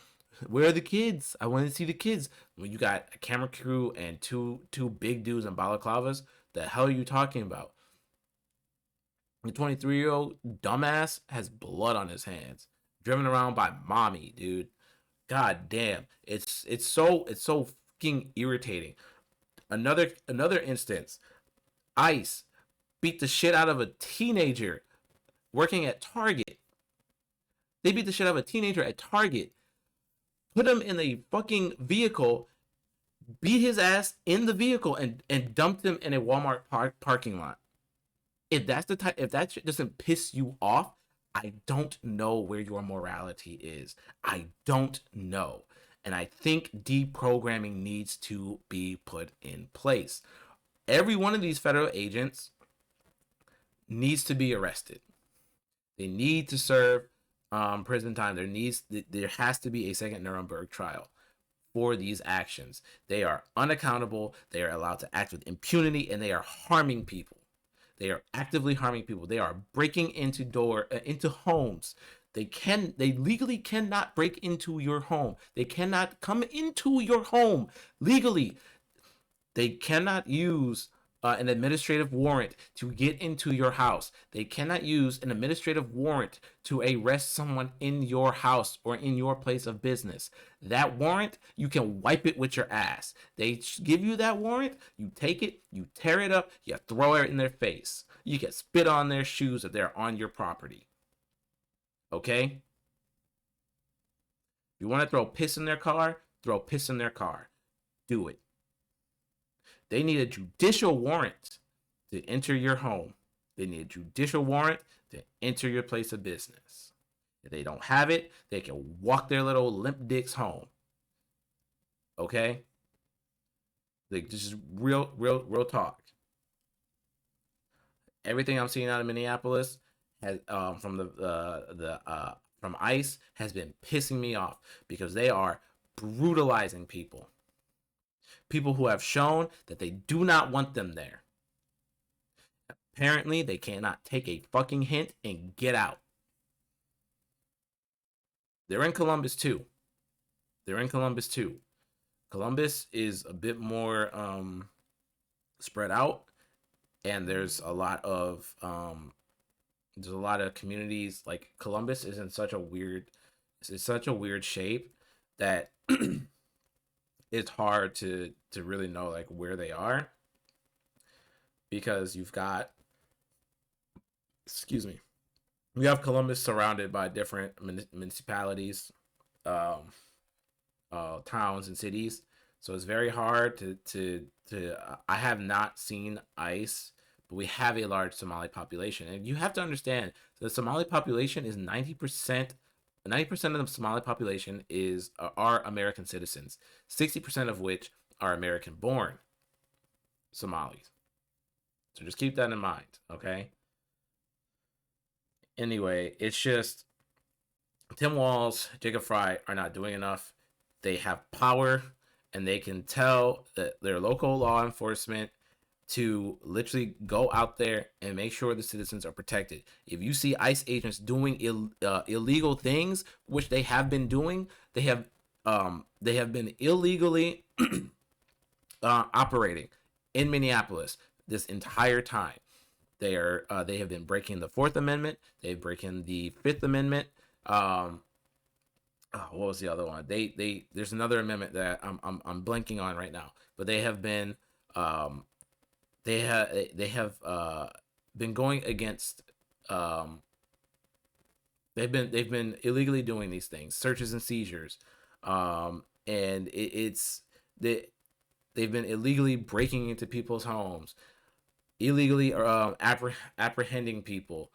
Where are the kids? I want to see the kids." When you got a camera crew and two big dudes in balaclavas, the hell are you talking about? The 23-year-old dumbass has blood on his hands, driven around by mommy, dude. God damn, it's so fucking irritating. Another instance, ICE beat the shit out of a teenager working at Target. They beat the shit out of a teenager at Target, put him in a fucking vehicle, beat his ass in the vehicle, and dumped him in a Walmart parking lot. If that shit doesn't piss you off, I don't know where your morality is. I don't know. And I think deprogramming needs to be put in place. Every one of these federal agents needs to be arrested. They need to serve prison time. There has to be a second Nuremberg trial for these actions. They are unaccountable. They are allowed to act with impunity, and they are harming people. They are actively harming people. They are breaking into homes. They legally cannot break into your home. They cannot come into your home legally. They cannot use an administrative warrant to get into your house. They cannot use an administrative warrant to arrest someone in your house or in your place of business. That warrant, you can wipe it with your ass. They give you that warrant, you take it, you tear it up, you throw it in their face. You can spit on their shoes if they're on your property. Okay? If you want to throw piss in their car, throw piss in their car. Do it. They need a judicial warrant to enter your home. They need a judicial warrant to enter your place of business. If they don't have it, they can walk their little limp dicks home. Okay? Like, this is real talk. Everything I'm seeing out of Minneapolis has from ICE has been pissing me off because they are brutalizing people. People who have shown that they do not want them there. Apparently, they cannot take a fucking hint and get out. They're in Columbus too. Columbus is a bit more spread out, and there's a lot of communities. Like, Columbus is in such a weird shape that it's hard to really know like where they are, because you've got, we have Columbus surrounded by different municipalities, towns and cities. So it's very hard to I have not seen ICE, but we have a large Somali population, and you have to understand the Somali population is 90%. 90% of the Somali population are American citizens, 60% of which are American-born Somalis. So just keep that in mind, okay? Anyway, it's just Tim Walz, Jacob Fry are not doing enough. They have power, and they can tell that their local law enforcement to literally go out there and make sure the citizens are protected. If you see ICE agents doing illegal things, which they have been doing, they have been illegally operating in Minneapolis this entire time. They have been breaking the Fourth Amendment. They've breaking the Fifth Amendment. What was the other one? There's another amendment that I'm blanking on right now, but they have been they have been going against they've been illegally doing these things, searches and seizures, and they've been illegally breaking into people's homes, illegally apprehending people.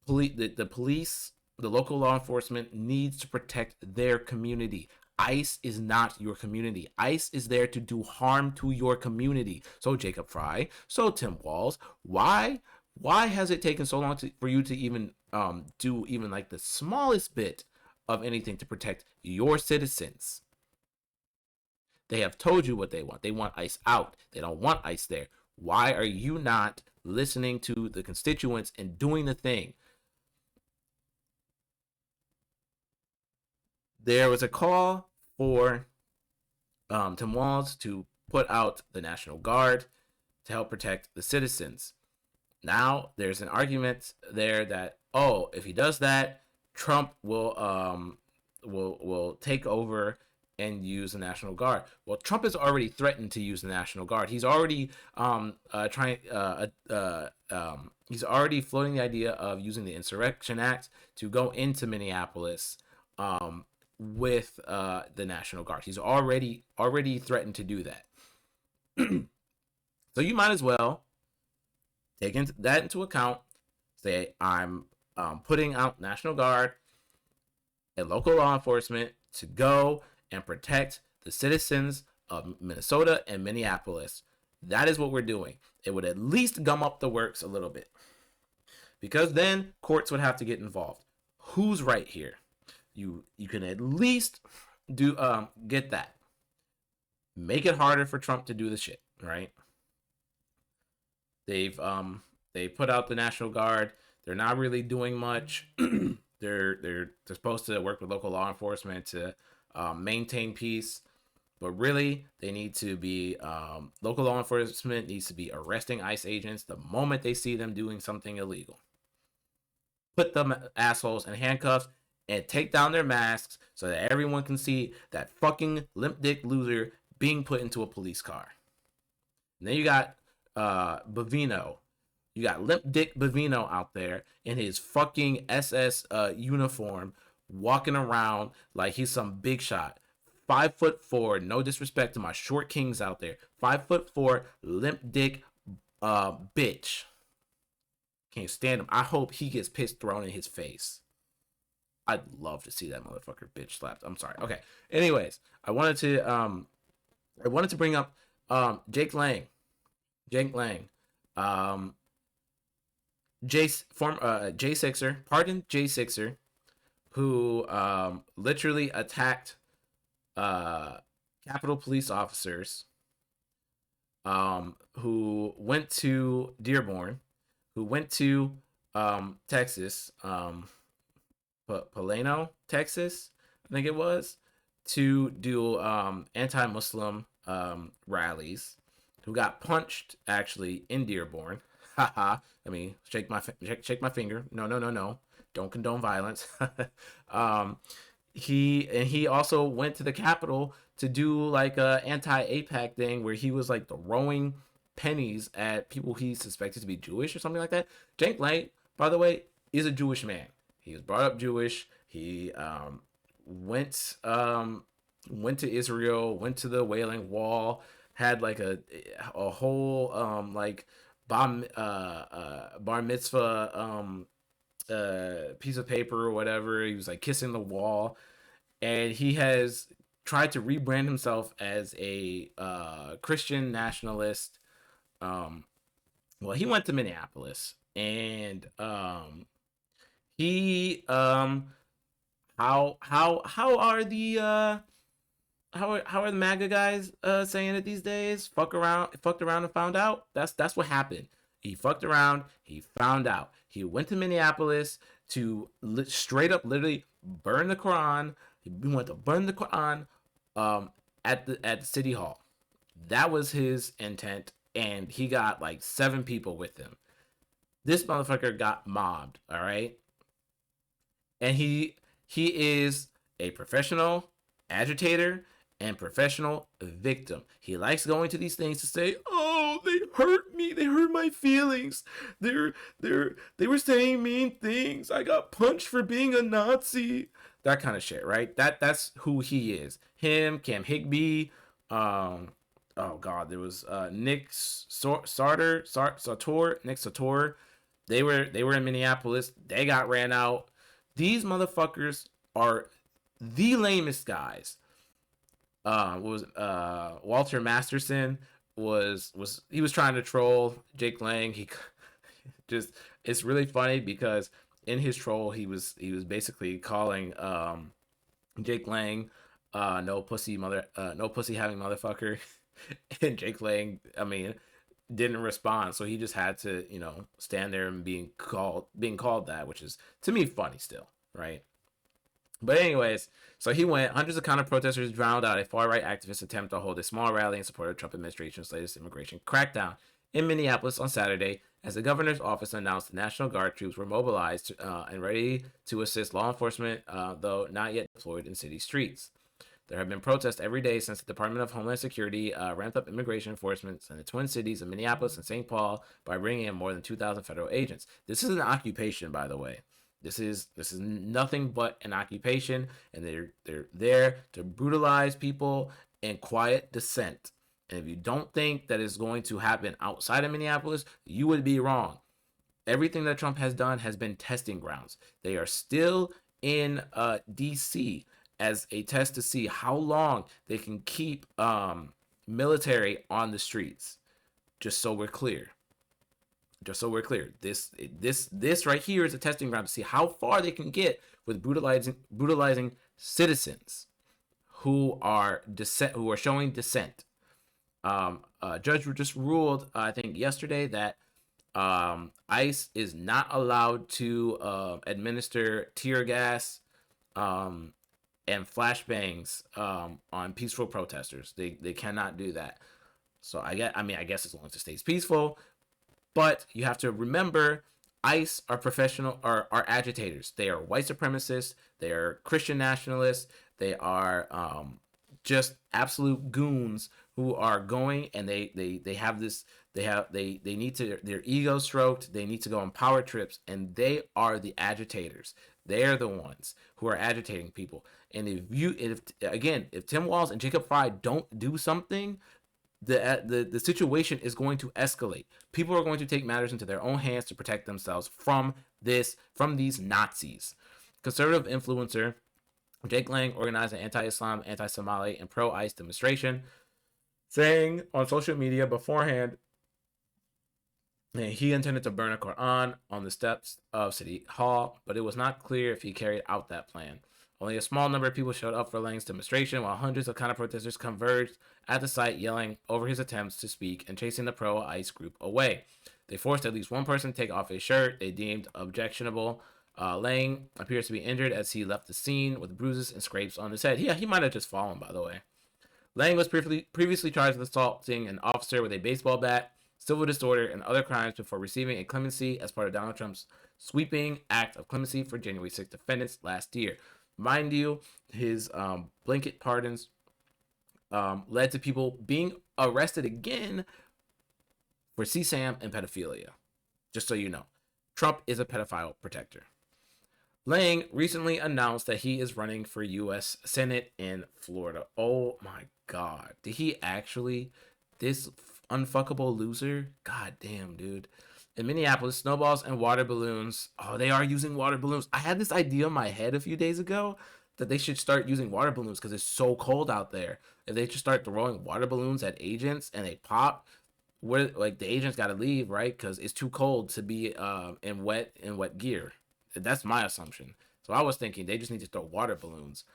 The police, the local law enforcement needs to protect their community. ICE is not your community. ICE is there to do harm to your community. So Jacob Fry, so Tim Walz, why has it taken so long for you to even do even like the smallest bit of anything to protect your citizens? They have told you what they want. They want ICE out. They don't want ICE there. Why are you not listening to the constituents and doing the thing? There was a call for Tim Walz to put out the National Guard to help protect the citizens. Now there's an argument there that, oh, if he does that, Trump will take over and use the National Guard. Well, Trump has already threatened to use the National Guard. He's already he's already floating the idea of using the Insurrection Act to go into Minneapolis with the National Guard. He's already threatened to do that. So you might as well take that into account. Say, I'm putting out National Guard and local law enforcement to go and protect the citizens of Minnesota and Minneapolis. That is what we're doing. It would at least gum up the works a little bit, because then courts would have to get involved. Who's right here? You can at least do get that. Make it harder for Trump to do the shit, right? They put out the National Guard. They're not really doing much. They're supposed to work with local law enforcement to maintain peace. But really, they need to be local law enforcement needs to be arresting ICE agents the moment they see them doing something illegal. Put them assholes in handcuffs and take down their masks so that everyone can see that fucking limp dick loser being put into a police car. And then you got Bavino. You got limp dick Bavino out there in his fucking SS uniform, walking around like he's some big shot. 5'4", no disrespect to my short kings out there. 5'4", limp dick bitch. Can't stand him. I hope he gets piss thrown in his face. I'd love to see that motherfucker bitch slapped. I'm sorry. Okay. Anyways, I wanted to bring up Jake Lang. Jake Lang. J Sixer, pardon J Sixer, who literally attacked Capitol police officers who went to Dearborn, who went to Texas, Plano, Texas, I think it was, to do anti-Muslim rallies, who got punched actually in Dearborn. Haha. I mean, shake my finger. No. Don't condone violence. He also went to the Capitol to do like a anti-APAC thing where he was like throwing pennies at people he suspected to be Jewish or something like that. Jake Lang, by the way, is a Jewish man. He was brought up Jewish. He went to Israel, went to the Wailing Wall, had like a whole like bar mitzvah piece of paper or whatever. He was like kissing the wall, and he has tried to rebrand himself as a Christian nationalist. Well, he went to Minneapolis, and he how are the how are the MAGA guys saying it these days? Fucked around and found out. That's what happened. He fucked around. He found out. He went to Minneapolis to straight up, literally burn the Quran. He went to burn the Quran at the city hall. That was his intent, and he got like 7 people with him. This motherfucker got mobbed. All right, and he is a professional agitator and professional victim. He likes going to these things to say, "Oh, they hurt me. They hurt my feelings. They were saying mean things. I got punched for being a Nazi." That kind of shit, right? That's who he is. Him, Cam Higbee, oh god, there was Nick Sartor. They were in Minneapolis. They got ran out. These motherfuckers are the lamest guys. Walter Masterson was trying to troll Jake Lang. He just, it's really funny because in his troll he was basically calling Jake Lang no pussy having motherfucker. And Jake Lang, I mean, didn't respond, so he just had to, stand there and being called that, which is to me funny still, right? But anyways, so he went. Hundreds of counter protesters drowned out a far-right activist attempt to hold a small rally in support of Trump administration's latest immigration crackdown in Minneapolis on Saturday, as the governor's office announced the National Guard troops were mobilized and ready to assist law enforcement, though not yet deployed in city streets. There have been protests every day since the Department of Homeland Security ramped up immigration enforcement in the Twin Cities of Minneapolis and St. Paul by bringing in more than 2,000 federal agents. This is an occupation, by the way. This is nothing but an occupation, and they're there to brutalize people in quiet dissent. And if you don't think that is going to happen outside of Minneapolis, you would be wrong. Everything that Trump has done has been testing grounds. They are still in D.C. as a test to see how long they can keep military on the streets. Just so we're clear. This right here is a testing ground to see how far they can get with brutalizing citizens who are showing dissent. A judge just ruled, I think yesterday, that ICE is not allowed to administer tear gas and flashbangs on peaceful protesters. They cannot do that. So I guess as long as it stays peaceful, but you have to remember, ICE are professional, are agitators. They are white supremacists. They are Christian nationalists. They are just absolute goons who are going, and they have this. They need to their ego stroked. They need to go on power trips, and they are the agitators. They are the ones who are agitating people. And if Tim Walz and Jacob Fry don't do something, the situation is going to escalate. People are going to take matters into their own hands to protect themselves from these Nazis. Conservative influencer Jake Lang organized an anti-Islam, anti-Somali, and pro-ICE demonstration, saying on social media beforehand that he intended to burn a Quran on the steps of City Hall, but it was not clear if he carried out that plan. Only a small number of people showed up for Lang's demonstration, while hundreds of counter-protesters converged at the site, yelling over his attempts to speak and chasing the pro-ICE group away. They forced at least one person to take off his shirt they deemed objectionable. Lang appears to be injured as he left the scene with bruises and scrapes on his head. Yeah, he might have just fallen, by the way. Lang was previously charged with assaulting an officer with a baseball bat, civil disorder, and other crimes before receiving a clemency as part of Donald Trump's sweeping act of clemency for January 6 defendants last year. Mind you, his blanket pardons led to people being arrested again for CSAM and pedophilia. Just so you know, Trump is a pedophile protector. Lang recently announced that he is running for U.S. Senate in Florida. Oh my God. Did he actually? This unfuckable loser? God damn, dude. In Minneapolis, snowballs and water balloons. Oh, they are using water balloons. I had this idea in my head a few days ago that they should start using water balloons because it's so cold out there. If they just start throwing water balloons at agents and they pop, the agents got to leave, right? Because it's too cold to be in wet gear. That's my assumption. So I was thinking they just need to throw water balloons.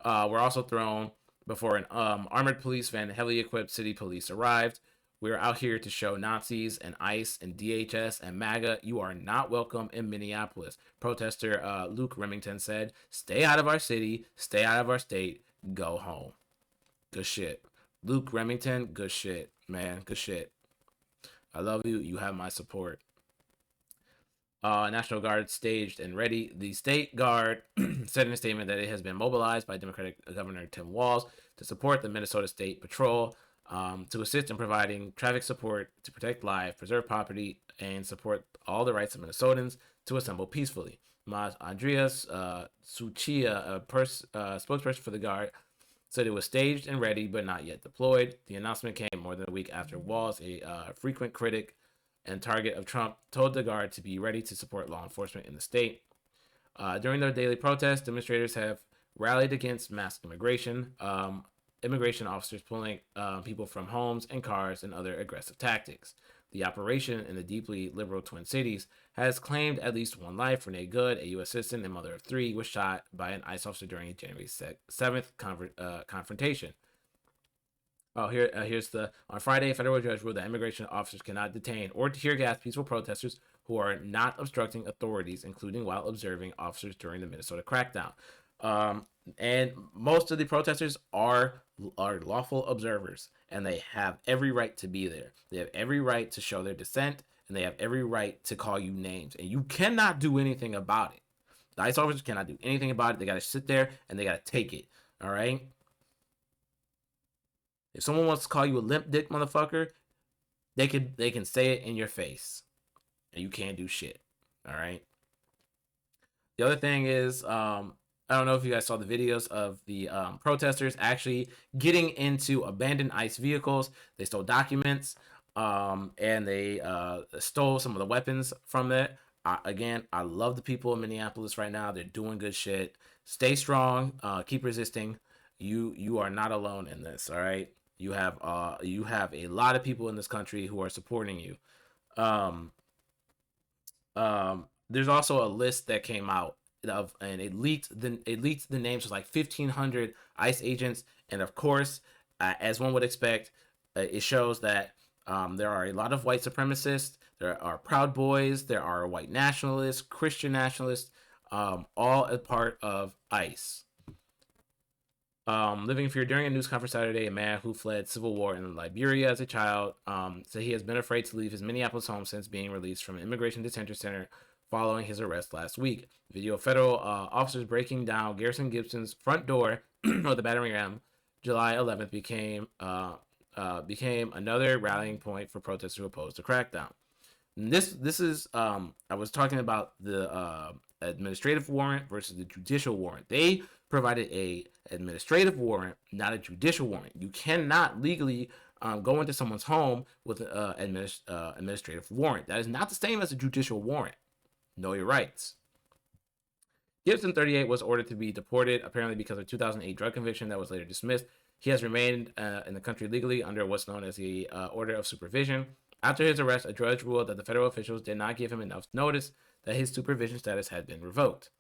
Were also thrown before an armored police van and heavily equipped city police arrived. We are out here to show Nazis and ICE and DHS and MAGA you are not welcome in Minneapolis. Protester Luke Remington said, "Stay out of our city, stay out of our state, go home." Good shit. Luke Remington, good shit, man, good shit. I love you. You have my support. National Guard staged and ready. The State Guard said in a statement that it has been mobilized by Democratic Governor Tim Walz to support the Minnesota State Patrol to assist in providing traffic support to protect life, preserve property, and support all the rights of Minnesotans to assemble peacefully. Andreas Suchia, a spokesperson for the Guard, said it was staged and ready but not yet deployed. The announcement came more than a week after Walz, a frequent critic and target of Trump, told the Guard to be ready to support law enforcement in the state. During their daily protests, demonstrators have rallied against mass immigration, immigration officers pulling people from homes and cars, and other aggressive tactics. The operation in the deeply liberal Twin Cities has claimed at least one life. Renee Good, a U.S. citizen and mother of three, was shot by an ICE officer during a January 7th confrontation. Oh, here's on Friday, a federal judge ruled that immigration officers cannot detain or tear gas peaceful protesters who are not obstructing authorities, including while observing officers during the Minnesota crackdown. And most of the protesters are lawful observers, and they have every right to be there. They have every right to show their dissent, and they have every right to call you names, and you cannot do anything about it. The ICE officers cannot do anything about it. They got to sit there and they got to take it. All right. If someone wants to call you a limp dick motherfucker, they can say it in your face, and you can't do shit. All right. The other thing is, I don't know if you guys saw the videos of the protesters actually getting into abandoned ICE vehicles. They stole documents, and they stole some of the weapons from it. Again, I love the people in Minneapolis right now. They're doing good shit. Stay strong. Keep resisting. You are not alone in this. All right. You have a lot of people in this country who are supporting you. There's also a list that came out and it leaked the names of like 1,500 ICE agents, and of course, as one would expect, it shows that there are a lot of white supremacists, there are Proud Boys, there are white nationalists, Christian nationalists, all a part of ICE. Living in fear during a news conference Saturday, a man who fled civil war in Liberia as a child said he has been afraid to leave his Minneapolis home since being released from an immigration detention center following his arrest last week. Video of federal officers breaking down Garrison Gibson's front door of the battering ram July 11th became another rallying point for protesters who opposed the crackdown. This is I was talking about the administrative warrant versus the judicial warrant. They provided a administrative warrant, not a judicial warrant. You cannot legally go into someone's home with an administrative warrant. That is not the same as a judicial warrant. Know your rights. Gibson, 38, was ordered to be deported, apparently because of a 2008 drug conviction that was later dismissed. He has remained in the country legally under what's known as the order of supervision. After his arrest, a judge ruled that the federal officials did not give him enough notice that his supervision status had been revoked.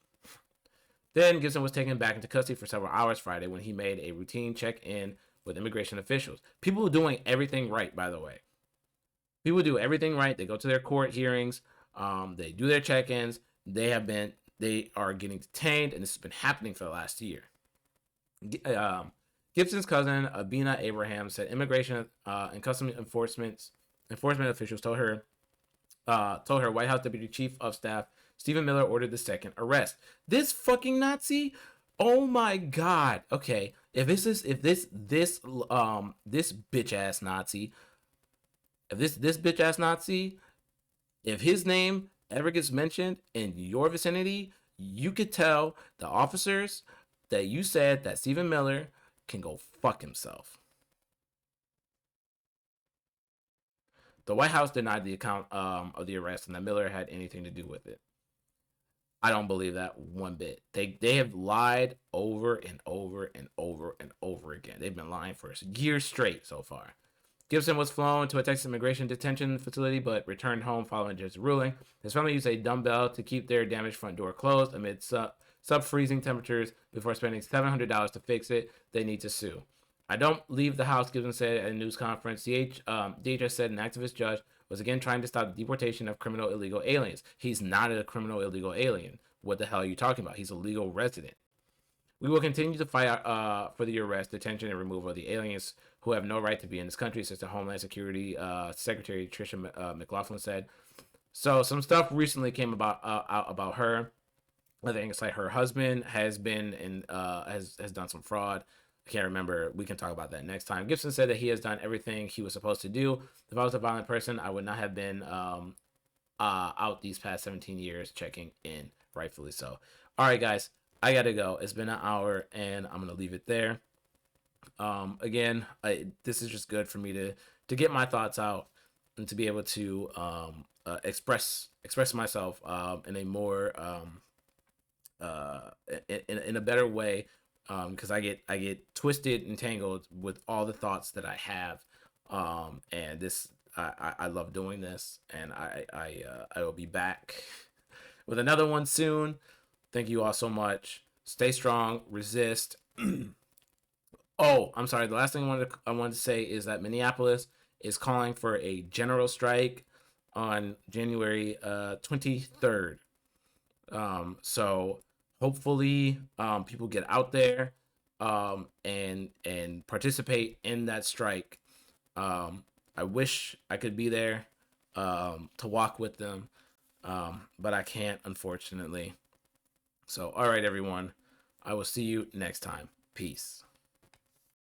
Then Gibson was taken back into custody for several hours Friday when he made a routine check-in with immigration officials. People doing everything right, by the way. People do everything right. They go to their court hearings. They do their check-ins. They are getting detained, and this has been happening for the last year. Gibson's cousin, Abina Abraham, said immigration and customs enforcement officials told her White House Deputy Chief of Staff Stephen Miller ordered the second arrest. This fucking Nazi? Oh my God. Okay, if this bitch ass Nazi, if his name ever gets mentioned in your vicinity, you could tell the officers that you said that Stephen Miller can go fuck himself. The White House denied the account of the arrest and that Miller had anything to do with it. I don't believe that one bit. They have lied over and over and over and over again. They've been lying for years straight so far. Gibson was flown to a Texas immigration detention facility but returned home following the judge's ruling. His family used a dumbbell to keep their damaged front door closed amid sub-freezing temperatures before spending $700 to fix it. They need to sue. I don't leave the house, Gibson said at a news conference. DHS said an activist judge was again trying to stop the deportation of criminal illegal aliens. He's not a criminal illegal alien. What the hell are you talking about? He's a legal resident. We will continue to fight for the arrest, detention, and removal of the aliens who have no right to be in this country, Assistant Homeland Security Secretary Tricia McLaughlin said. So some stuff recently came out about her. I think it's like her husband has been in has done some fraud. I can't remember. We can talk about that next time. Gibson said that he has done everything he was supposed to do. If I was a violent person, I would not have been out these past 17 years checking in, rightfully so. All right, guys, I got to go. It's been an hour, and I'm going to leave it there. Again, this is just good for me to get my thoughts out and to be able to express myself in a more in a better way, because I get twisted and tangled with all the thoughts that I have, and this I love doing this, and I will be back with another one soon. Thank you all so much. Stay strong, resist. Oh, I'm sorry. The last thing I wanted to say is that Minneapolis is calling for a general strike on January 23rd. So hopefully people get out there and participate in that strike. I wish I could be there to walk with them, but I can't, unfortunately. So, all right, everyone. I will see you next time. Peace.